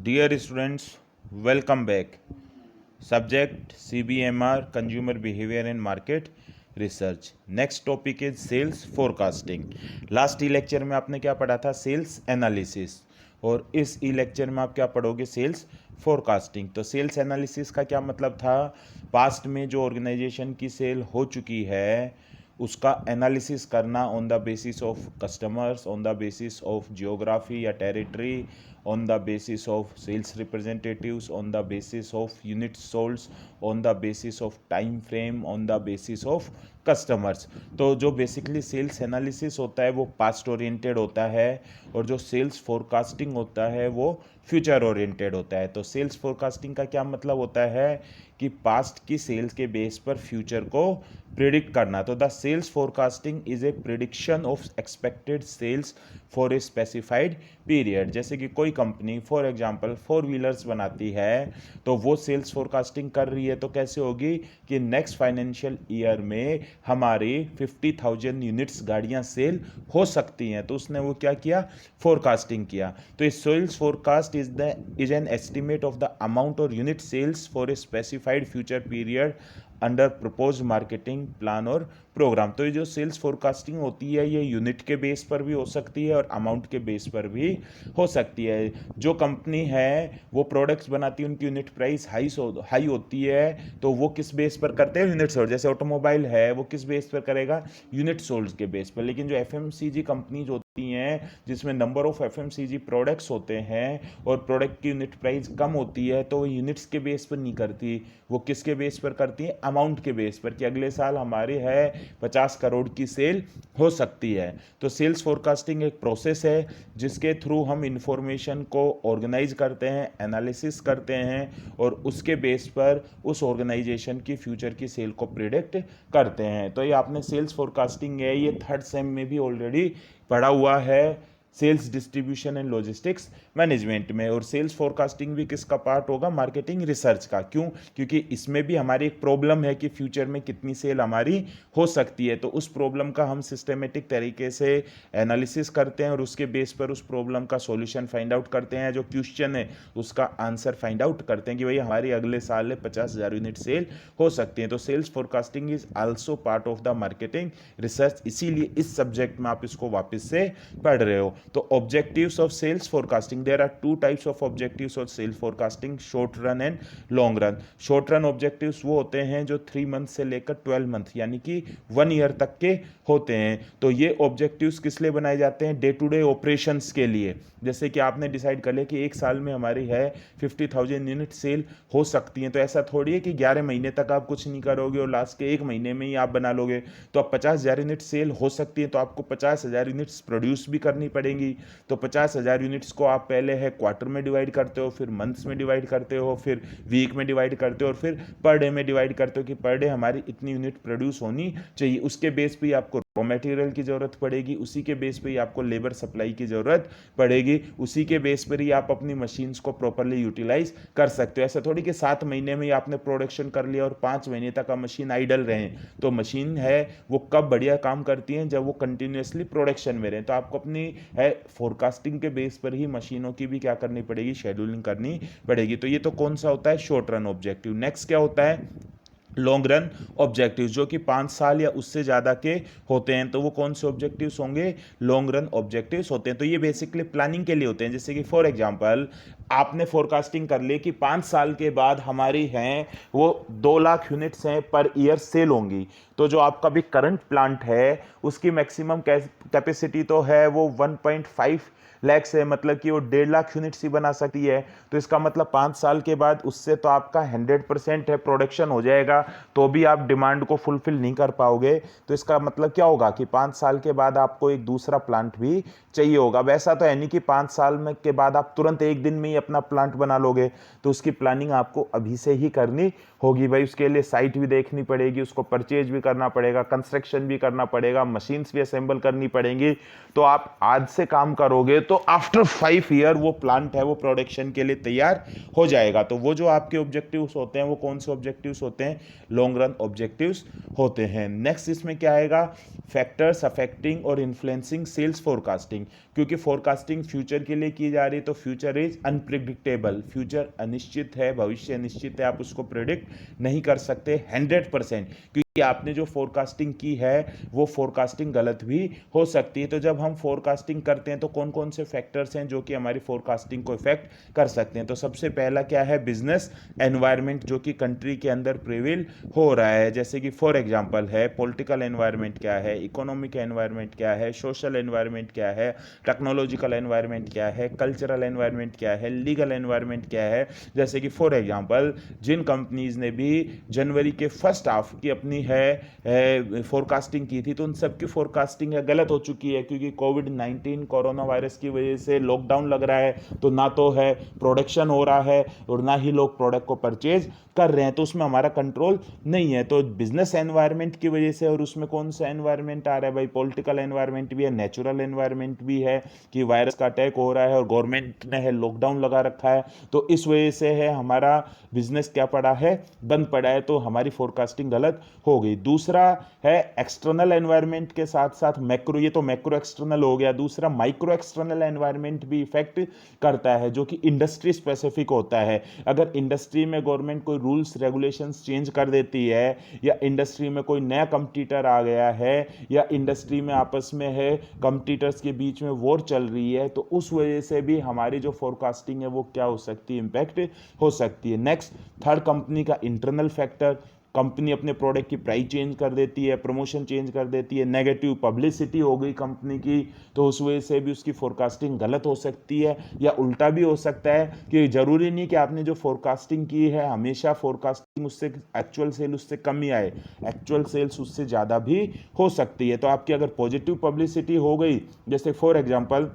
Dear students, welcome back. Subject CBMR Consumer Behavior and Market Research. Next topic is sales forecasting. Last e lecture में आपने क्या पढ़ा था? Sales analysis. और इस ई लेक्चर में आप क्या पढ़ोगे? Sales forecasting. तो सेल्स एनालिसिस का क्या मतलब था? पास्ट में जो ऑर्गेनाइजेशन की सेल हो चुकी है उसका एनालिसिस करना on the basis of customers, on the basis of geography या territory, on the basis of sales representatives, on the basis of units sold, on the basis of time frame, on the basis of customers. तो जो basically sales analysis होता है वो past oriented होता है और जो सेल्स फोरकास्टिंग होता है वो फ्यूचर ओरिएंटेड होता है. तो सेल्स फोरकास्टिंग का क्या मतलब होता है कि पास्ट की सेल्स के बेस पर फ्यूचर को प्रिडिक्ट करना. तो the sales forecasting is a prediction of expected sales for a specified period. जैसे कि कोई कंपनी फॉर एग्जांपल 4 व्हीलर्स बनाती है तो वो सेल्स फोरकास्टिंग कर रही है तो कैसे होगी कि नेक्स्ट फाइनेंशियल ईयर में हमारी 50,000 यूनिट्स गाड़ियां सेल हो सकती हैं. तो उसने वो क्या किया? फोरकास्टिंग किया. तो इस sales forecast is an estimate of the amount or unit sales for a specified future period under propose marketing plan or program. तो ये जो सेल्स फोरकास्टिंग होती है ये यूनिट के बेस पर भी हो सकती है और अमाउंट के बेस पर भी हो सकती है. जो कंपनी है वो प्रोडक्ट्स बनाती है, उनकी यूनिट प्राइस हाई होती है तो वो किस बेस पर करते हैं? Unit sold. जैसे ऑटोमोबाइल है वो किस बेस पर करेगा? यूनिट सोल्ड के बेस पर. लेकिन जो एफएमसीजी कंपनीज होती हैं जिसमें नंबर ऑफ एफएमसीजी प्रोडक्ट्स होते हैं और प्रोडक्ट की यूनिट प्राइस कम होती है तो वो यूनिट्स के बेस पर नहीं करती, वो किसके बेस पर करती है? अमाउंट के बेस पर कि अगले साल हमारे है 50 करोड़ की सेल हो सकती है. तो सेल्स फोरकास्टिंग एक प्रोसेस है जिसके थ्रू हम इंफॉर्मेशन को ऑर्गेनाइज करते हैं, एनालिसिस करते हैं और उसके बेस पर उस ऑर्गेनाइजेशन की फ्यूचर की सेल को प्रिडिक्ट करते हैं. तो ये आपने सेल्स फोरकास्टिंग है ये थर्ड सेम में भी ऑलरेडी पढ़ा हुआ है sales distribution and logistics management में. और सेल्स फोरकास्टिंग भी किसका पार्ट होगा? मार्केटिंग रिसर्च का. क्यों? क्योंकि इसमें भी हमारी एक प्रॉब्लम है कि फ्यूचर में कितनी सेल हमारी हो सकती है. तो उस प्रॉब्लम का हम सिस्टमेटिक तरीके से एनालिसिस करते हैं और उसके बेस पर उस प्रॉब्लम का सॉल्यूशन फाइंड आउट करते हैं. जो क्वेश्चन है उसका आंसर फाइंड आउट करते हैं कि भाई हमारी अगले साल 50,000 यूनिट सेल हो सकती है. तो sales forecasting is also part of the marketing research. इसीलिए इस सब्जेक्ट में आप इसको वापस से पढ़ रहे हो. तो objectives of sales forecasting, there are 2 types of objectives of sales forecasting, short run and long run. Short run objectives वो होते हैं जो 3 मंथ से लेकर 12 मंथ यानी कि 1 ईयर तक के होते हैं. तो ये ऑब्जेक्टिव्स किस लिए बनाए जाते हैं? डे टू डे ऑपरेशंस के लिए. जैसे कि आपने डिसाइड कर लिया कि एक साल में हमारी है 50,000 यूनिट सेल हो सकती हैं. तो ऐसा थोड़ी है कि 11 महीने तक आप कुछ नहीं करोगे और लास्ट के 1 महीने में ही आप बना लोगे. तो अब 50,000 यूनिट सेल हो सकती है तो आपको 50,000 यूनिट्स प्रोड्यूस भी करनी पड़ेगी. तो 50,000 यूनिट्स को आप पहले है क्वार्टर में डिवाइड करते हो, फिर मंथ्स में डिवाइड करते हो, फिर वीक में डिवाइड करते हो और फिर पर डे में डिवाइड करते हो कि पर डे हमारी इतनी यूनिट प्रोड्यूस होनी चाहिए. उसके बेस पे आपको रॉ मटेरियल की जरूरत पड़ेगी, उसी के बेस पे ही आपको लेबर सप्लाई की जरूरत पड़ेगी, उसी के बेस पर ही आप अपनी मशीन्स को प्रॉपर्ली यूटिलाइज कर सकते हो. ऐसा थोड़ी कि 7 महीने में ही आपने प्रोडक्शन कर लिया और 5 महीने तक आप मशीन आइडल रहे. तो मशीन है वो कब बढ़िया काम करती है? जब वो कंटिन्यूसली प्रोडक्शन में रहे. तो आपको अपनी है फोरकास्टिंग के बेस पर ही मशीनों की भी क्या करनी पड़ेगी? शेड्यूलिंग करनी पड़ेगी. तो ये तो कौन सा होता है? Short run objective. नेक्स्ट क्या होता है? लॉन्ग रन ऑब्जेक्टिव्स जो कि 5 साल या उससे ज़्यादा के होते हैं. तो वो कौन से ऑब्जेक्टिव्स होंगे? लॉन्ग रन ऑब्जेक्टिव्स होते हैं. तो ये बेसिकली प्लानिंग के लिए होते हैं. जैसे कि फॉर एग्जांपल आपने फोरकास्टिंग कर ली कि 5 साल के बाद हमारी हैं वो 2 लाख यूनिट्स हैं पर ईयर सेल होंगी. तो जो आपका भी करंट प्लांट है उसकी मैक्सिमम कैपेसिटी तो है वो 1.5 लैक्स है, मतलब कि वो 1.5 लाख यूनिट्स ही बना सकती है. तो इसका मतलब 5 साल के बाद उससे तो आपका 100% है प्रोडक्शन हो जाएगा तो भी आप डिमांड को फुलफिल नहीं कर पाओगे. तो इसका मतलब क्या होगा कि 5 साल के बाद आपको एक दूसरा प्लांट भी चाहिए होगा. वैसा तो है नहीं कि 5 साल में के बाद आप तुरंत एक दिन में ही अपना प्लांट बना लोगे. तो उसकी प्लानिंग आपको अभी से ही करनी होगी. भाई उसके लिए साइट भी देखनी पड़ेगी, उसको परचेज भी करना पड़ेगा, कंस्ट्रक्शन भी करना पड़ेगा, मशीन्स भी असेंबल करनी पड़ेंगी. तो आप आज से काम करोगे तो आफ्टर 5 ईयर वो प्लांट है वो प्रोडक्शन के लिए तैयार हो जाएगा। तो वो जो आपके ऑब्जेक्टिव्स होते हैं वो कौन से ऑब्जेक्टिव्स होते हैं? लॉन्ग रन ऑब्जेक्टिव्स होते हैं। नेक्स्ट इसमें क्या आएगा? फैक्टर्स अफेक्टिंग और इन्फ्लुएंसिंग सेल्स फोरकास्टिंग, क्योंकि फोरकास्टिंग फ्यूचर के लिए की जा रही है तो फ्यूचर इज अनप्रिडिक्टेबल, फ्यूचर अनिश्चित है, भविष्य अनिश्चित है, आप उसको प्रिडिक्ट नहीं कर सकते 100%, क्योंकि आपने जो फोरकास्टिंग की है वो फोरकास्टिंग गलत भी हो सकती है। तो जब हम फोरकास्टिंग करते हैं तो कौन कौन से फैक्टर्स हैं जो कि हमारी फोरकास्टिंग को इफेक्ट कर सकते हैं? तो सबसे पहला क्या है? बिजनेस एनवायरनमेंट जो कि कंट्री के अंदर प्रिवेल हो रहा है, जैसे कि फॉर एग्जांपल है पॉलिटिकल एनवायरनमेंट क्या है, इकोनॉमिक एनवायरनमेंट क्या है, सोशल एनवायरनमेंट क्या है, टेक्नोलॉजिकल एनवायरनमेंट क्या है, कल्चरल एनवायरनमेंट क्या है, लीगल एनवायरनमेंट क्या है। जैसे कि फॉर एग्जांपल जिन कंपनीज ने भी जनवरी के फर्स्ट हाफ की अपनी है फोरकास्टिंग की थी तो उन सब की फोरकास्टिंग है गलत हो चुकी है, क्योंकि कोविड-19 कोरोना वायरस की वजह से लॉकडाउन लग रहा है, तो ना तो है प्रोडक्शन हो रहा है और ना ही लोग प्रोडक्ट को परचेज कर रहे हैं, तो उसमें हमारा कंट्रोल नहीं है। तो बिजनेस एनवायरनमेंट की वजह से, और उसमें कौन सा एनवायरनमेंट आ रहा है भाई? पॉलिटिकल एनवायरनमेंट भी है, नेचुरल एनवायरनमेंट भी है कि वायरस का अटैक हो रहा है और गवर्नमेंट ने है लॉकडाउन लगा रखा है, तो इस वजह से है हमारा बिजनेस क्या पड़ा है? बंद पड़ा है, तो हमारी फोरकास्टिंग गलत हो गई। दूसरा है एक्सटर्नल एनवायरनमेंट के साथ साथ मैक्रो, ये तो मैक्रो एक्सटर्नल हो गया। दूसरा माइक्रो एक्सटर्नल एनवायरनमेंट भी इफेक्ट करता है जो कि इंडस्ट्री स्पेसिफिक होता है। अगर इंडस्ट्री में गवर्नमेंट कोई रूल्स रेगुलेशंस चेंज कर देती है, या इंडस्ट्री में कोई नया कंपटीटर आ गया है, या इंडस्ट्री में आपस में है कंपटीटर्स के बीच में वॉर चल रही है, तो उस वजह से भी हमारी जो फोरकास्टिंग है वो क्या हो सकती है? इंपैक्ट हो सकती है। नेक्स्ट, थर्ड, कंपनी का इंटरनल फैक्टर, कंपनी अपने प्रोडक्ट की प्राइस चेंज कर देती है, प्रमोशन चेंज कर देती है, नेगेटिव पब्लिसिटी हो गई कंपनी की, तो उस वजह से भी उसकी फोरकास्टिंग गलत हो सकती है। या उल्टा भी हो सकता है कि जरूरी नहीं कि आपने जो फोरकास्टिंग की है हमेशा फोरकास्टिंग उससे एक्चुअल सेल उससे कम ही आए, एक्चुअल सेल्स उससे ज़्यादा भी हो सकती है। तो आपकी अगर पॉजिटिव पब्लिसिटी हो गई, जैसे फॉर एग्जाम्पल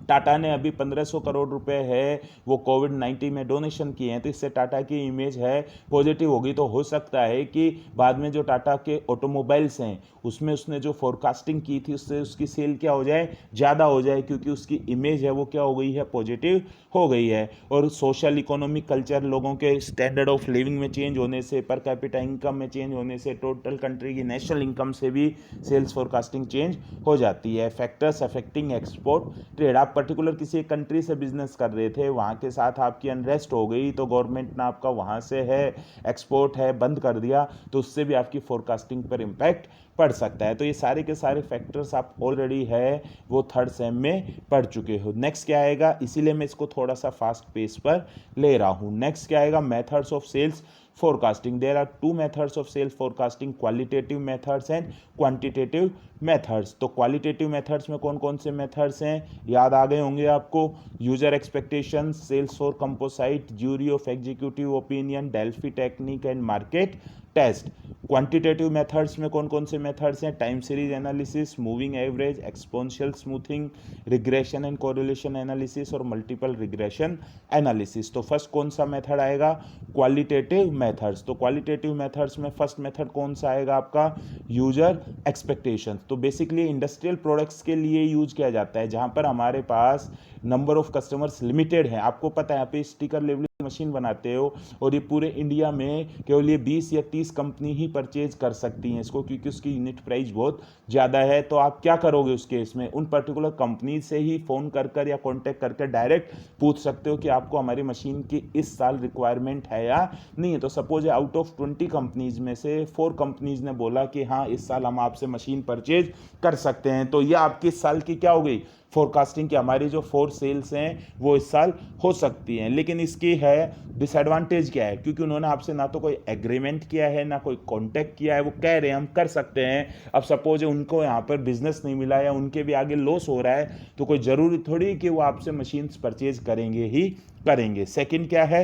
टाटा ने अभी 1500 करोड़ रुपए है वो कोविड-19 में डोनेशन किए हैं, तो इससे टाटा की इमेज है पॉजिटिव होगी। तो हो सकता है कि बाद में जो टाटा के ऑटोमोबाइल्स हैं उसमें उसने जो फोरकास्टिंग की थी उससे उसकी सेल क्या हो जाए? ज़्यादा हो जाए, क्योंकि उसकी इमेज है वो क्या हो गई है? पॉजिटिव हो गई है। और सोशल इकोनॉमिक कल्चर, लोगों के स्टैंडर्ड ऑफ लिविंग में चेंज होने से, पर कैपिटा इनकम में चेंज होने से, टोटल कंट्री की नेशनल इनकम से भी सेल्स फोरकास्टिंग चेंज हो जाती है। फैक्टर्स अफेक्टिंग एक्सपोर्ट ट्रेड, आप पर्टिकुलर किसी एक कंट्री से बिजनेस कर रहे थे, वहाँ के साथ आपकी अनरेस्ट हो गई तो गवर्नमेंट ने आपका वहाँ से है एक्सपोर्ट है बंद कर दिया, तो उससे भी आपकी फोरकास्टिंग पर इम्पैक्ट पड़ सकता है। तो ये सारे के सारे फैक्टर्स आप ऑलरेडी है वो थर्ड सेम में पढ़ चुके हो। नेक्स्ट क्या आएगा? इसीलिए मैं इसको थोड़ा सा फास्ट पेस पर ले रहा हूँ। नेक्स्ट क्या आएगा? Methods of sales forecasting. There are two methods of sales forecasting, qualitative methods and quantitative methods. तो qualitative methods में कौन कौन से methods हैं? याद आ गए होंगे आपको। User expectation, sales for composite, jury of executive opinion, Delphi technique and market test. Quantitative methods में कौन कौन से मेथड्स हैं? Time series analysis, moving average, exponential smoothing, regression and correlation analysis और मल्टीपल रिग्रेशन एनालिसिस। तो first कौन सा method आएगा? Qualitative methods. तो क्वालिटेटिव मेथड्स में फर्स्ट मेथड कौन सा आएगा आपका? User expectation. तो बेसिकली इंडस्ट्रियल प्रोडक्ट्स के लिए यूज किया जाता है जहां पर हमारे पास नंबर ऑफ कस्टमर्स लिमिटेड है। आपको पता है आप स्टिकर लेवलिंग मशीन बनाते हो और ये पूरे इंडिया में केवल ये 20 या 30 कंपनी ही परचेज कर सकती हैं इसको, क्योंकि उसकी यूनिट प्राइस बहुत ज़्यादा है। तो आप क्या करोगे उस केस में? उन पर्टिकुलर कंपनी से ही फ़ोन कर या कॉन्टैक्ट करके डायरेक्ट पूछ सकते हो कि आपको हमारी मशीन की इस साल रिक्वायरमेंट है या नहीं है। तो सपोज आउट ऑफ 20 कंपनीज में से 4 कंपनीज ने बोला कि हाँ इस साल हम आपसे मशीन परचेज कर सकते हैं, तो ये आपकी इस साल की क्या हो गई? फोरकास्टिंग की हमारी जो 4 सेल्स हैं वो इस साल हो सकती हैं। लेकिन इसकी है डिसएडवांटेज क्या है? क्योंकि उन्होंने आपसे ना तो कोई एग्रीमेंट किया है ना कोई कॉन्टैक्ट किया है, वो कह रहे हैं हम कर सकते हैं। अब सपोज उनको यहाँ पर बिजनेस नहीं मिला या उनके भी आगे लॉस हो रहा है, तो कोई ज़रूरी थोड़ी कि वो आपसे मशीन्स परचेज करेंगे ही करेंगे। सेकंड क्या है?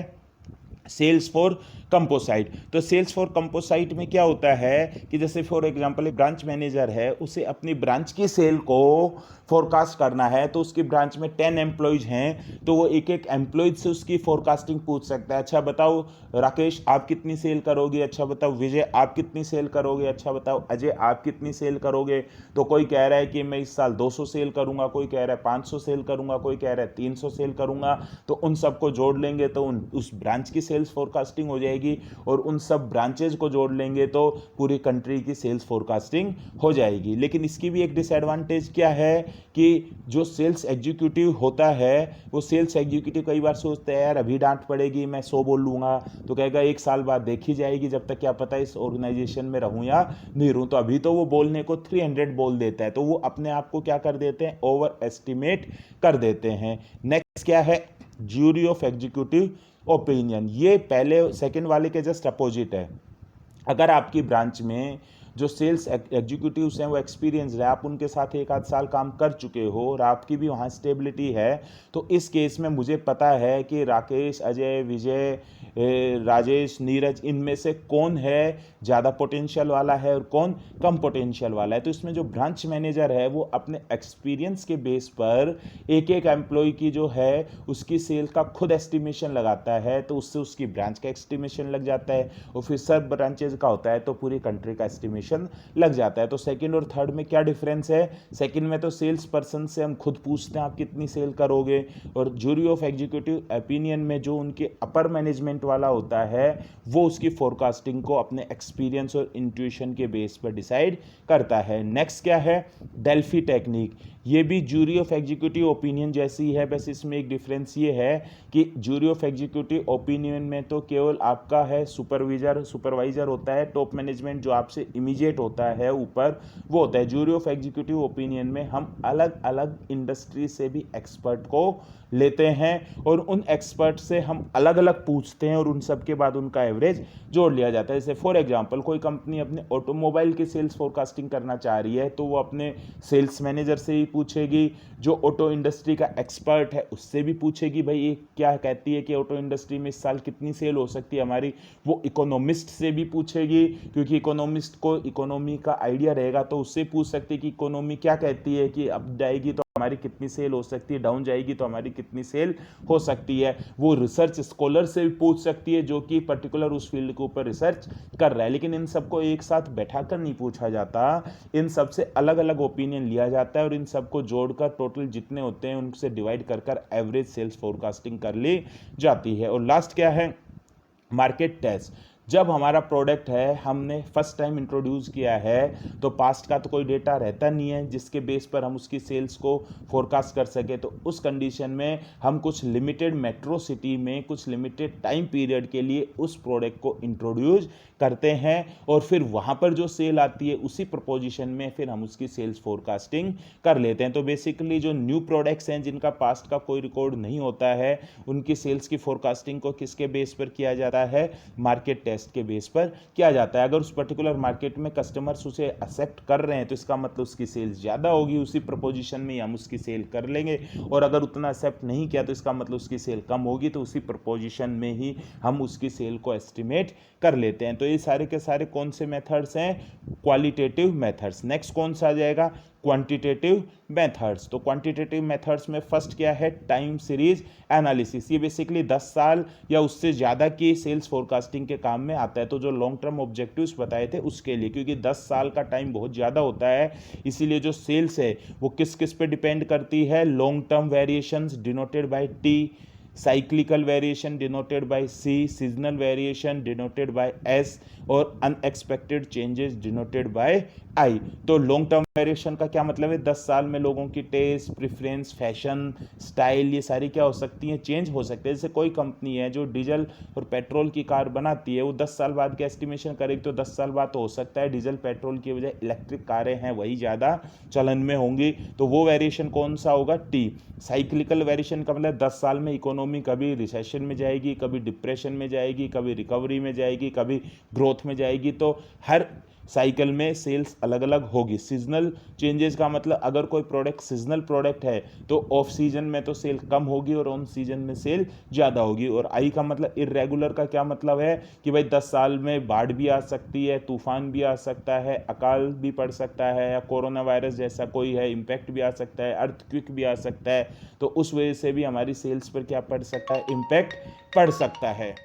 Sales for composite. तो सेल्स फॉर कंपोसाइट में क्या होता है कि जैसे फॉर एग्जांपल एक ब्रांच मैनेजर है, उसे अपनी ब्रांच की सेल को फोरकास्ट करना है। तो उसकी ब्रांच में 10 एम्प्लॉयज हैं, तो वो एक एक एम्प्लॉयज से उसकी फोरकास्टिंग पूछ सकता है। अच्छा बताओ राकेश आप कितनी सेल करोगे, अच्छा बताओ विजय आप कितनी सेल करोगे, अच्छा बताओ अजय आप कितनी सेल करोगे। तो कोई कह रहा है कि मैं इस साल 200 सेल करूंगा, कोई कह रहा है 500 सेल करूंगा, कोई कह रहा है 300 सेल करूंगा। तो उन सबको जोड़ लेंगे तो उस ब्रांच की सेल्स फोरकास्टिंग हो जाएगी, और उन सब ब्रांचेज को जोड़ लेंगे तो पूरी कंट्री की सेल्स फोरकास्टिंग हो जाएगी। लेकिन इसकी भी एक डिसएडवांटेज क्या है कि जो सेल्स एग्जीक्यूटिव होता है, वो सेल्स एग्जीक्यूटिव कई बार सोचते हैं यार अभी डांट पड़ेगी, मैं 100 बोल लूँगा, तो कहेगा 1 साल बाद देखी जाएगी, जब तक क्या पता इस ऑर्गेनाइजेशन में रहूँ या नहीं रहूँ। तो अभी तो वो बोलने को 300 बोल देता है, तो वो अपने आप को क्या कर देते हैं, ओवर एस्टिमेट कर देते हैं। नेक्स्ट क्या है, ज्यूरी ऑफ एग्जीक्यूटिव ओपिनियन। ये पहले सेकंड वाले के जस्ट अपोजिट है। अगर आपकी ब्रांच में जो सेल्स एग्जीक्यूटिव्स हैं वो एक्सपीरियंस है, आप उनके साथ 1 आध साल काम कर चुके हो और आपकी भी वहाँ स्टेबिलिटी है, तो इस केस में मुझे पता है कि राकेश, अजय, विजय, राजेश, नीरज, इनमें से कौन है ज़्यादा पोटेंशियल वाला है और कौन कम पोटेंशियल वाला है। तो इसमें जो ब्रांच मैनेजर है वो अपने एक्सपीरियंस के बेस पर एक एक एम्प्लॉय की जो है उसकी सेल का खुद एस्टिमेशन लगाता है, तो उससे उसकी ब्रांच का एस्टिमेशन लग जाता है, और फिर सब ब्रांचेज का होता है तो पूरी कंट्री का एस्टिमेशन लग जाता है। तो सेकंड और थर्ड में क्या डिफरेंस है, सेकंड में तो सेल्स पर्सन से हम खुद पूछते हैं आप कितनी सेल करोगे, और ज्यूरी ऑफ एग्जीक्यूटिव ओपिनियन में जो उनके अपर मैनेजमेंट वाला होता है वो उसकी फोरकास्टिंग को अपने एक्सपीरियंस और इंट्यूशन के बेस पर डिसाइड करता है। नेक्स्ट क्या है, डेल्फी टेक्निक। ये भी ज्यूरी ऑफ एग्जीक्यूटिव ओपिनियन जैसी है, बस इसमें एक डिफरेंस ये है कि ज्यूरी ऑफ एग्जीक्यूटिव ओपिनियन में तो केवल आपका है सुपरवाइजर होता है, टॉप मैनेजमेंट जो आपसे इमीडिएट होता है ऊपर वो होता है। ज्यूरी ऑफ एग्जीक्यूटिव ओपिनियन में हम अलग अलग इंडस्ट्री से भी एक्सपर्ट को लेते हैं और उन एक्सपर्ट से हम अलग अलग पूछते हैं और उन सब के बाद उनका एवरेज जोड़ लिया जाता है। जैसे फॉर एग्जांपल कोई कंपनी अपने ऑटोमोबाइल की सेल्स फोरकास्टिंग करना चाह रही है तो वो अपने सेल्स मैनेजर से ही पूछेगी, जो ऑटो इंडस्ट्री का एक्सपर्ट है उससे भी पूछेगी भाई ये क्या कहती है कि ऑटो इंडस्ट्री में इस साल कितनी सेल हो सकती है हमारी। वो इकोनॉमिस्ट से भी पूछेगी क्योंकि इकोनॉमिस्ट को इकोनॉमी का आइडिया रहेगा, तो उससे पूछ सकती है कि इकोनॉमी क्या कहती है कि अप जाएगी तो हमारी कितनी सेल हो सकती है, डाउन जाएगी तो हमारी कितनी सेल हो सकती है। वो रिसर्च स्कॉलर से भी पूछ सकती है जो कि पर्टिकुलर उस फील्ड के ऊपर रिसर्च कर रहा है। लेकिन इन सबको एक साथ बैठाकर नहीं पूछा जाता, इन सब से अलग अलग ओपिनियन लिया जाता है और इन सबको जोड़कर टोटल जितने होते हैं उनसे डिवाइड कर एवरेज सेल्स फोरकास्टिंग कर ली जाती है। और लास्ट क्या है, मार्केट टेस्ट। जब हमारा प्रोडक्ट है हमने फर्स्ट टाइम इंट्रोड्यूस किया है तो पास्ट का तो कोई डेटा रहता नहीं है जिसके बेस पर हम उसकी सेल्स को फोरकास्ट कर सके। तो उस कंडीशन में हम कुछ लिमिटेड मेट्रो सिटी में कुछ लिमिटेड टाइम पीरियड के लिए उस प्रोडक्ट को इंट्रोड्यूस करते हैं और फिर वहाँ पर जो सेल आती है उसी प्रपोजिशन में फिर हम उसकी सेल्स फोरकास्टिंग कर लेते हैं। तो बेसिकली जो न्यू प्रोडक्ट्स हैं जिनका पास्ट का कोई रिकॉर्ड नहीं होता है उनकी सेल्स की फोरकास्टिंग को किसके बेस पर किया जाता है, मार्केट टेस्ट के बेस पर किया जाता है। अगर उस पर्टिकुलर मार्केट में कस्टमर्स उसे एक्सेप्ट कर रहे हैं तो इसका मतलब उसकी सेल्स ज़्यादा होगी, उसी प्रपोजिशन में हम उसकी सेल कर लेंगे, और अगर उतना एक्सेप्ट नहीं किया तो इसका मतलब उसकी सेल कम होगी, तो उसी प्रपोजिशन में ही हम उसकी सेल को एस्टिमेट कर लेते हैं। तो ये सारे के सारे कौन से मेथड्स हैं, क्वालिटेटिव मेथड्स। नेक्स्ट कौन सा आ जाएगा, क्वांटिटेटिव मेथड्स। तो क्वांटिटेटिव मेथड्स में फर्स्ट क्या है, टाइम सीरीज एनालिसिस। ये बेसिकली 10 साल या उससे ज़्यादा की सेल्स फोरकास्टिंग के काम में आता है। तो जो लॉन्ग टर्म ऑब्जेक्टिव्स बताए थे उसके लिए, क्योंकि 10 साल का टाइम बहुत ज़्यादा होता है, इसीलिए जो सेल्स है वो किस किस पे डिपेंड करती है, long term variations denoted by T, cyclical variation denoted by C, seasonal variation denoted by S, और unexpected changes denoted by I. तो लॉन्ग टर्म वेरिएशन का क्या मतलब है, 10 साल में लोगों की टेस्ट, प्रेफरेंस, फैशन, स्टाइल, ये सारी क्या हो सकती हैं, चेंज हो सकते हैं। जैसे कोई कंपनी है जो डीजल और पेट्रोल की कार बनाती है, वो 10 साल बाद का एस्टिमेशन करेगी तो 10 साल बाद तो हो सकता है डीजल पेट्रोल की बजाय इलेक्ट्रिक कारें हैं वही ज़्यादा चलन में होंगी, तो वो वेरिएशन कौन सा होगा, टी। साइक्लिकल वेरिएशन का मतलब 10 साल में इकोनॉमी कभी रिसेशन में जाएगी, कभी डिप्रेशन में जाएगी, कभी रिकवरी में जाएगी, कभी ग्रोथ में जाएगी। तो हर साइकिल में सेल्स अलग अलग होगी। सीजनल चेंजेस का मतलब अगर कोई प्रोडक्ट सीजनल प्रोडक्ट है तो ऑफ सीजन में तो सेल कम होगी और ऑन सीजन में सेल ज़्यादा होगी। और आई का मतलब इरेगुलर का क्या मतलब है कि भाई 10 साल में बाढ़ भी आ सकती है, तूफान भी आ सकता है, अकाल भी पड़ सकता है, या कोरोना वायरस जैसा कोई है इम्पैक्ट भी आ सकता है, अर्थक्वेक भी आ सकता है, तो उस वजह से भी हमारी सेल्स पर क्या पड़ सकता है, इम्पैक्ट पड़ सकता है।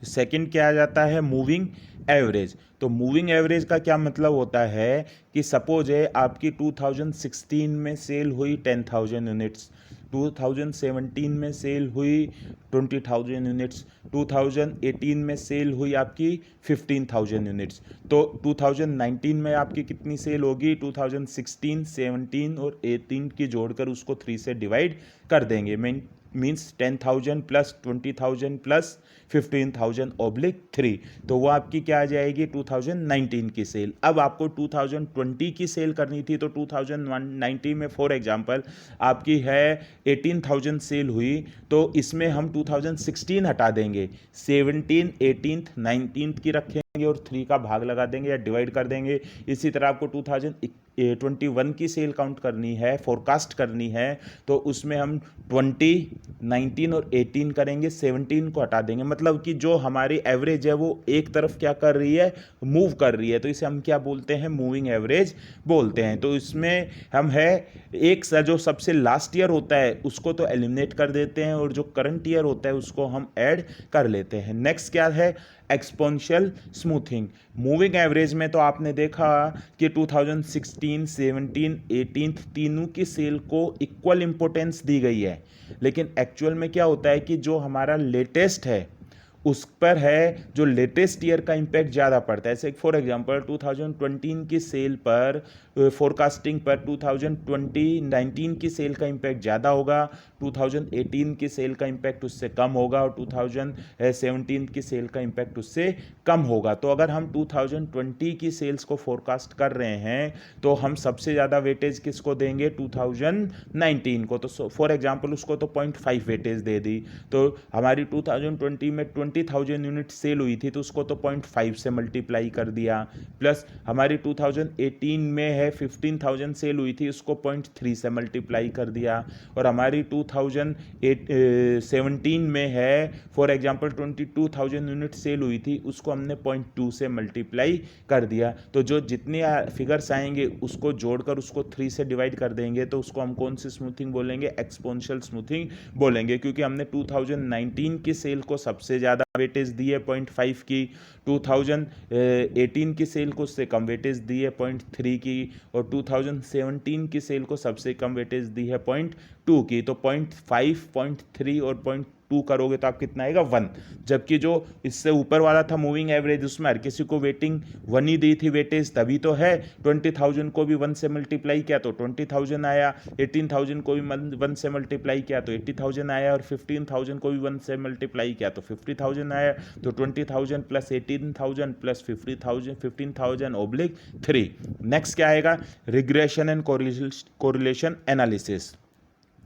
सेकंड क्या आ जाता है, मूविंग एवरेज। तो मूविंग एवरेज का क्या मतलब होता है कि सपोज है आपकी 2016 में सेल हुई 10,000 यूनिट्स, 2017 में सेल हुई 20,000 यूनिट्स, 2018 में सेल हुई आपकी 15,000 यूनिट्स, तो 2019 में आपकी कितनी सेल होगी, 2016, 17 और 18 की जोड़कर उसको 3 से डिवाइड कर देंगे। मीन्स 10,000 प्लस 20,000 प्लस 15,000 ऑब्लिक 3, तो वो आपकी क्या आ जाएगी, 2019 की सेल। अब आपको 2020 की सेल करनी थी, तो 2019 में फॉर एग्जांपल आपकी है 18,000 सेल हुई, तो इसमें हम 2016 हटा देंगे, 17, 18, 19 की रखेंगे और 3 का भाग लगा देंगे या डिवाइड कर देंगे। इसी तरह आपको 2021 की सेल काउंट करनी है, फोरकास्ट करनी है, तो उसमें हम 20, 19 और 18 करेंगे, 17 को हटा देंगे। मतलब कि जो हमारी एवरेज है वो एक तरफ क्या कर रही है, मूव कर रही है, तो इसे हम क्या बोलते हैं, मूविंग एवरेज बोलते हैं। तो इसमें हम है एक जो सबसे लास्ट ईयर होता है उसको तो एलिमिनेट कर देते हैं और जो करंट ईयर होता है उसको हम ऐड कर लेते हैं। नेक्स्ट क्या है, एक्सपोनेंशियल स्मूथिंग। मूविंग एवरेज में तो आपने देखा कि 2016, 17, 18 तीनों की सेल को इक्वल इंपॉर्टेंस दी गई है, लेकिन एक्चुअल में क्या होता है कि जो हमारा लेटेस्ट है उस पर है जो लेटेस्ट ईयर का इम्पैक्ट ज़्यादा पड़ता है। जैसे फॉर एग्जांपल 2020 की सेल पर फोरकास्टिंग पर 2019 की सेल का इम्पैक्ट ज़्यादा होगा, 2018 की सेल का इम्पैक्ट उससे कम होगा और 2017 की सेल का इम्पैक्ट उससे कम होगा। तो अगर हम 2020 की सेल्स को फोरकास्ट कर रहे हैं तो हम सबसे ज़्यादा वेटेज किसको देंगे, 2019 को। तो फॉर एग्जांपल उसको तो 0.5 वेटेज दे दी, तो हमारी 2020 में 20,000 यूनिट सेल हुई थी, तो उसको तो 0.5 से मल्टीप्लाई कर दिया, प्लस हमारी 2018 में है 15,000 सेल हुई थी, उसको 0.3 से मल्टीप्लाई कर दिया, और हमारी 2017 में है फॉर एग्जांपल 22,000 यूनिट सेल हुई थी, उसको हमने 0.2 से मल्टीप्लाई कर दिया। तो जो जितने फिगर्स आएंगे उसको जोड़कर उसको 3 से डिवाइड कर देंगे, तो उसको हम कौन सी स्मूथिंग बोलेंगे, एक्सपोनेंशियल स्मूथिंग बोलेंगे, क्योंकि हमने 2019 की सेल को सबसे ज़्यादा वेटेज दी है 0.5 की, 2018 की सेल को उससे कम वेटेज दी है 0.3 की, और 2017 की सेल को सबसे कम वेटेज दी है 0.2 की। तो 0.5, 0.3 और 0.2 करोगे तो आप कितना आएगा, 1। जबकि जो इससे ऊपर वाला था मूविंग एवरेज, उसमें हर किसी को वेटिंग 1 ही दी थी वेटेज, तभी तो है 20,000 को भी 1 से मल्टीप्लाई किया तो 20,000 आया, 18,000 को भी 1 से मल्टीप्लाई किया तो 80,000 आया, और 15,000 को भी 1 से मल्टीप्लाई किया तो 50,000 आया। तो 20,000 प्लस 18,000 प्लस 50,000, 15,000 ऑब्लिक 3। नेक्स्ट क्या आएगा, regression and correlation analysis.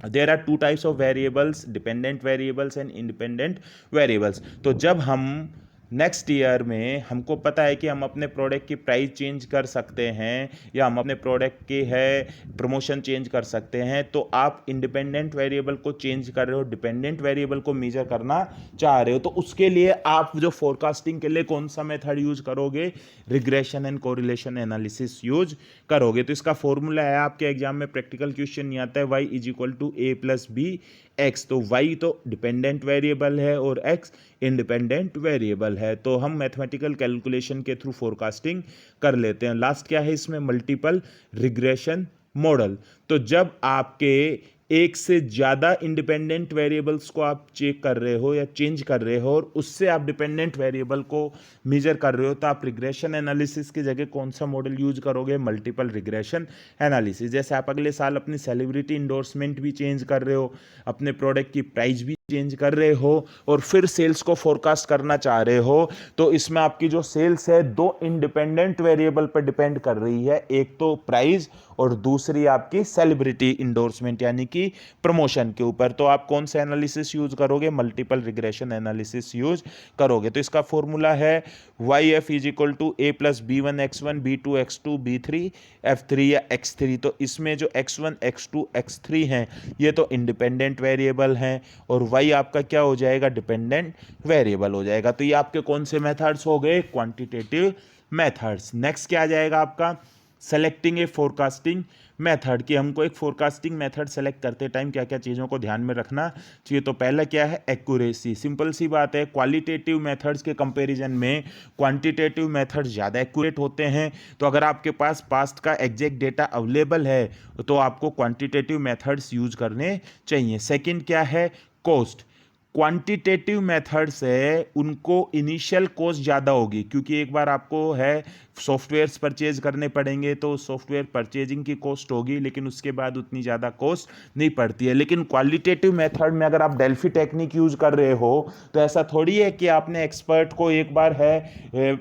There are two types of variables, dependent variables and independent variables. तो जब हम नेक्स्ट ईयर में हमको पता है कि हम अपने प्रोडक्ट की प्राइस चेंज कर सकते हैं या हम अपने प्रोडक्ट के है प्रमोशन चेंज कर सकते हैं, तो आप इंडिपेंडेंट वेरिएबल को चेंज कर रहे हो, डिपेंडेंट वेरिएबल को मेजर करना चाह रहे हो, तो उसके लिए आप जो फोरकास्टिंग के लिए कौन सा मेथड यूज करोगे, regression and correlation analysis use करोगे। तो इसका फॉर्मूला है, आपके एग्जाम में प्रैक्टिकल क्वेश्चन नहीं आता है, y is equal to a plus B X. तो y तो डिपेंडेंट वेरिएबल है और x इंडिपेंडेंट वेरिएबल है, तो हम मैथमेटिकल कैलकुलेशन के थ्रू फोरकास्टिंग कर लेते हैं। लास्ट क्या है इसमें, मल्टीपल रिग्रेशन मॉडल। तो जब आपके एक से ज़्यादा इंडिपेंडेंट वेरिएबल्स को आप चेक कर रहे हो या चेंज कर रहे हो और उससे आप डिपेंडेंट वेरिएबल को मेजर कर रहे हो, तो आप रिग्रेशन एनालिसिस की जगह कौन सा मॉडल यूज करोगे, मल्टीपल रिग्रेशन एनालिसिस। जैसे आप अगले साल अपनी सेलिब्रिटी इंडोर्समेंट भी चेंज कर रहे हो, अपने प्रोडक्ट की प्राइस भी चेंज कर रहे हो और फिर सेल्स को फोरकास्ट करना चाह रहे हो, तो इसमें आपकी जो सेल्स है दो इंडिपेंडेंट वेरिएबल पर डिपेंड कर रही है, एक तो प्राइस और दूसरी आपकी सेलिब्रिटी इंडोर्समेंट यानी कि प्रमोशन के ऊपर। तो आप कौन सा एनालिसिस यूज करोगे? मल्टीपल रिग्रेशन एनालिसिस यूज करोगे। तो इसका फॉर्मूला है YF is equal to A plus B1 X1 B2 X2 B3 F3 या X3। तो इसमें जो X1 X2 X3 हैं ये तो इंडिपेंडेंट वेरिएबल हैं और Y आपका क्या हो जाएगा? डिपेंडेंट वेरिएबल हो जाएगा। तो ये आपके कौन से मेथड्स हो गए? Quantitative methods. नेक्स्ट क्या आ जाएगा आपका? सेलेक्टिंग ए फोरकास्टिंग मेथड, कि हमको एक फोरकास्टिंग मेथड सेलेक्ट करते टाइम क्या क्या चीज़ों को ध्यान में रखना चाहिए। तो पहला क्या है? एक्यूरेसी। सिंपल सी बात है, क्वालिटेटिव मेथड्स के कंपैरिजन में क्वांटिटेटिव मेथड ज़्यादा एक्यूरेट होते हैं। तो अगर आपके पास पास्ट का एग्जैक्ट डेटा अवेलेबल है तो आपको क्वांटिटेटिव मेथड्स यूज करने चाहिए। सेकेंड क्या है? कॉस्ट। क्वांटिटेटिव मेथड्स है उनको इनिशियल कॉस्ट ज़्यादा होगी, क्योंकि एक बार आपको है सॉफ्टवेयर्स परचेज करने पड़ेंगे तो सॉफ्टवेयर परचेजिंग की कॉस्ट होगी, लेकिन उसके बाद उतनी ज़्यादा कॉस्ट नहीं पड़ती है। लेकिन क्वालिटेटिव मेथड में अगर आप डेल्फी टेक्निक यूज कर रहे हो तो ऐसा थोड़ी है कि आपने एक्सपर्ट को एक बार है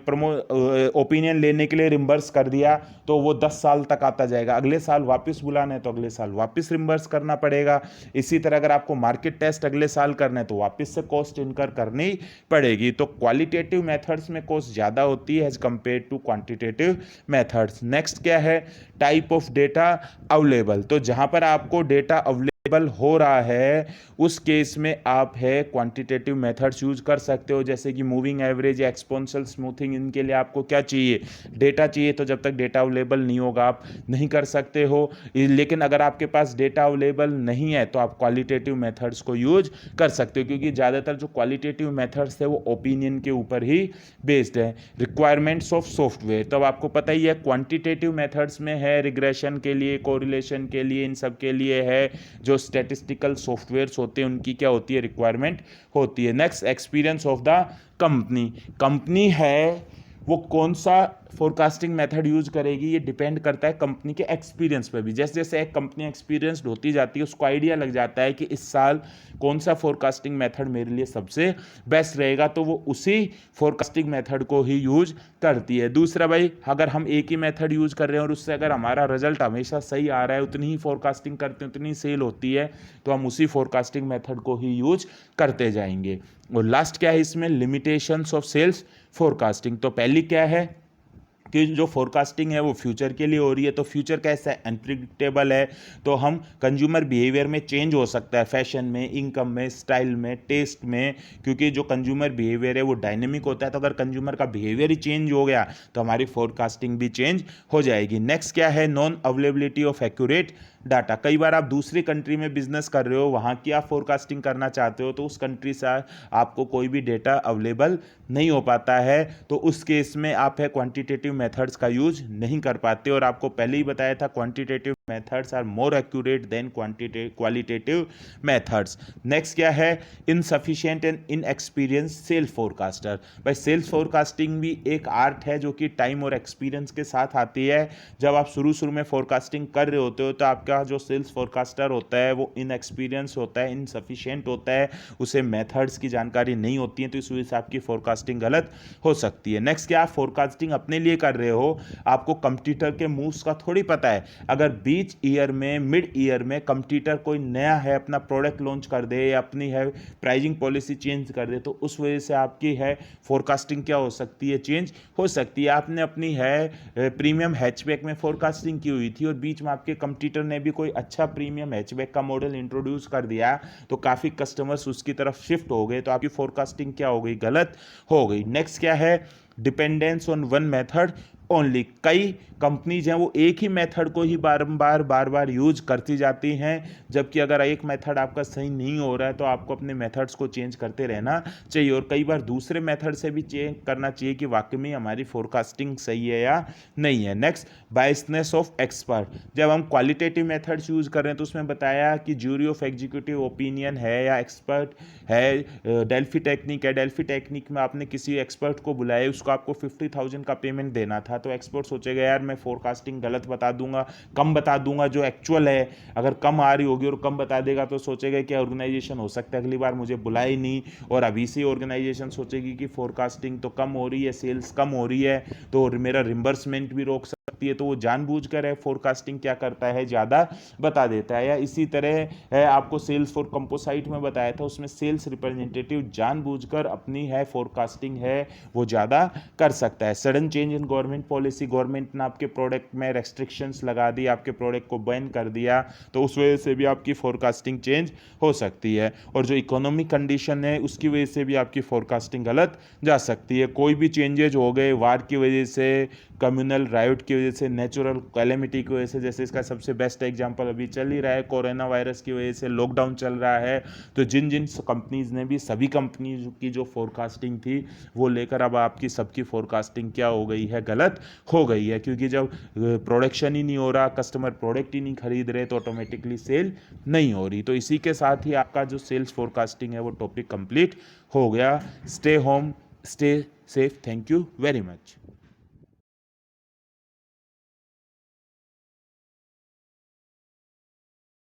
ओपिनियन लेने के लिए रिम्बर्स कर दिया तो वो 10 साल तक आता जाएगा, अगले साल वापस बुलाना है तो अगले साल वापस रिम्बर्स करना पड़ेगा। इसी तरह अगर आपको मार्केट टेस्ट अगले साल करना है तो वापस से कॉस्ट इनकर करनी पड़ेगी। तो क्वालिटेटिव मेथड्स में कॉस्ट ज़्यादा होती है as compared to quantitative methods. Next क्या है? Type of data available. तो जहां पर आपको डेटा अवेलेबल हो रहा है उस केस में आप है क्वांटिटेटिव मेथड्स यूज कर सकते हो, जैसे कि मूविंग एवरेज या एक्सपोनेंशियल स्मूथिंग। इनके लिए आपको क्या चाहिए? डेटा चाहिए। तो जब तक डेटा अवेलेबल नहीं होगा आप नहीं कर सकते हो। लेकिन अगर आपके पास डेटा अवेलेबल नहीं है तो आप क्वालिटेटिव मेथड्स को यूज कर सकते हो, क्योंकि ज़्यादातर जो क्वालिटेटिव मेथड्स है वो ओपिनियन के ऊपर ही बेस्ड है। रिक्वायरमेंट्स ऑफ सॉफ्टवेयर, तो अब आपको पता ही है क्वांटिटेटिव मेथड्स में है रिग्रेशन के लिए, कोरिलेशन के लिए, इन सब के लिए है जो स्टैटिस्टिकल सॉफ्टवेयर्स होते हैं उनकी क्या होती है? रिक्वायरमेंट होती है। Next, experience of the company. Company है वो कौन सा फोरकास्टिंग मेथड यूज करेगी ये डिपेंड करता है कंपनी के एक्सपीरियंस पे भी। जैसे जैसे एक कंपनी एक्सपीरियंस्ड होती जाती है उसको आइडिया लग जाता है कि इस साल कौन सा फोरकास्टिंग मेथड मेरे लिए सबसे बेस्ट रहेगा, तो वो उसी फोरकास्टिंग मेथड को ही यूज करती है। दूसरा भाई, अगर हम एक ही मेथड यूज कर रहे हैं और उससे अगर हमारा रिजल्ट हमेशा सही आ रहा है, उतनी ही फोरकास्टिंग करते हैं उतनी सेल होती है, तो हम उसी फोरकास्टिंग मेथड को ही यूज करते जाएंगे। और लास्ट क्या है इसमें? Limitations of sales forecasting. तो पहली क्या है कि जो फोरकास्टिंग है वो फ्यूचर के लिए हो रही है। तो फ्यूचर कैसा है? अनप्रिडिक्टेबल है। तो हम कंज्यूमर बिहेवियर में चेंज हो सकता है, फैशन में, इनकम में, स्टाइल में, टेस्ट में, क्योंकि जो कंज्यूमर बिहेवियर है वो डायनेमिक होता है। तो अगर कंज्यूमर का बिहेवियर ही चेंज हो गया तो हमारी फोरकास्टिंग भी चेंज हो जाएगी। नेक्स्ट क्या है? Non availability of accurate data. कई बार आप दूसरी कंट्री में बिजनेस कर रहे हो, वहाँ की आप फोरकास्टिंग करना चाहते हो तो उस कंट्री से आपको कोई भी डेटा अवेलेबल नहीं हो पाता है, तो उस केस में आप है क्वांटिटेटिव मेथड्स का यूज नहीं कर पाते। और आपको पहले ही बताया था quantitative methods are more accurate than qualitative methods. Next क्या है? Insufficient and inexperience sales forecaster. भाई सेल्स फोरकास्टिंग भी एक आर्ट है जो कि टाइम और एक्सपीरियंस के साथ आती है। जब आप शुरू में फोरकास्टिंग कर रहे होते हो तो आपका जो सेल्स फोरकास्टर होता है वो इनएक्सपीरियंस होता है, इनसफिशिएंट होता है, उसे मेथड्स की जानकारी नहीं होती है, तो इस वजह से आपकी फोरकास्टिंग गलत हो सकती है। नेक्स्ट क्या? आप फोरकास्टिंग अपने लिए कर रहे हो, आपको कंप्यूटर के मूव्स का थोड़ी पता है। अगर बीच ईयर में, मिड ईयर में कंप्यूटर कोई नया है अपना प्रोडक्ट लॉन्च कर दे या अपनी है प्राइजिंग पॉलिसी चेंज कर दे, तो उस वजह से आपकी है फोरकास्टिंग क्या हो सकती है? चेंज हो सकती है। आपने अपनी है प्रीमियम हैचबैक में फोरकास्टिंग की हुई थी और बीच में आपके कंप्यूटर ने भी कोई अच्छा प्रीमियम हैचबैक का मॉडल इंट्रोड्यूस कर दिया, तो काफ़ी कस्टमर्स उसकी तरफ शिफ्ट हो गए, तो आपकी फोरकास्टिंग क्या हो गई? गलत हो गई। नेक्स्ट क्या है? Dependence on one method only. कई कंपनीज हैं वो एक ही मेथड को ही बार बार यूज करती जाती हैं, जबकि अगर एक मेथड आपका सही नहीं हो रहा है तो आपको अपने मेथड्स को चेंज करते रहना चाहिए और कई बार दूसरे मेथड से भी चेक करना चाहिए कि वाकई में हमारी फोरकास्टिंग सही है या नहीं है। Next, biasness of expert. जब हम क्वालिटेटिव मेथड्स यूज कर रहे हैं तो उसमें बताया कि ज्यूरी ऑफ एग्जीक्यूटिव ओपिनियन है या एक्सपर्ट है, डेल्फी टेक्निक है, डेल्फी टेक्निक में आपने किसी एक्सपर्ट को बुलाया, उसको आपको 50,000 का पेमेंट देना था, तो एक्सपर्ट सोचेगा यार मैं फोरकास्टिंग गलत बता दूंगा, कम बता दूंगा जो एक्चुअल है। अगर कम आ रही होगी और कम बता देगा तो सोचेगा कि ऑर्गेनाइजेशन हो सकता है अगली बार मुझे बुलाए नहीं, और अभी से ऑर्गेनाइजेशन सोचेगी कि फोरकास्टिंग तो कम हो रही है, सेल्स कम हो रही है, तो मेरा रिम्बर्समेंट भी रोक सकती है। तो वो जानबूझकर है फोरकास्टिंग क्या करता है, ज़्यादा बता देता है। या इसी तरह है, आपको सेल्स फॉर कंपोसाइट में बताया था, उसमें सेल्स रिप्रेजेंटेटिव जानबूझकर अपनी है फोरकास्टिंग है वो ज़्यादा कर सकता है। Sudden change in government policy, government ने आपके प्रोडक्ट में रेस्ट्रिक्शंस लगा दी, आपके प्रोडक्ट को बैन कर दिया, तो उस वजह से भी आपकी फोरकास्टिंग चेंज हो सकती है। और जो इकोनॉमिक कंडीशन है उसकी वजह से भी आपकी फोरकास्टिंग गलत जा सकती है। कोई भी चेंजेज हो गए, वार की वजह से, कम्युनल राइट की वजह से, नेचुरल कैलेमिटी की वजह से, जैसे इसका सबसे बेस्ट एग्जांपल अभी चल ही रहा है, कोरोना वायरस की वजह से लॉकडाउन चल रहा है। तो जिन जिन कंपनीज ने भी, सभी कंपनीज की जो फोरकास्टिंग थी वो लेकर अब आपकी सबकी फोरकास्टिंग क्या हो गई है, गलत हो गई है। क्योंकि जब प्रोडक्शन ही नहीं हो रहा, कस्टमर प्रोडक्ट ही नहीं खरीद रहे, तो ऑटोमेटिकली सेल नहीं हो रही। तो इसी के साथ ही आपका जो सेल्स फोरकास्टिंग है वो टॉपिक कंप्लीट हो गया। Stay home, stay safe, thank you very much.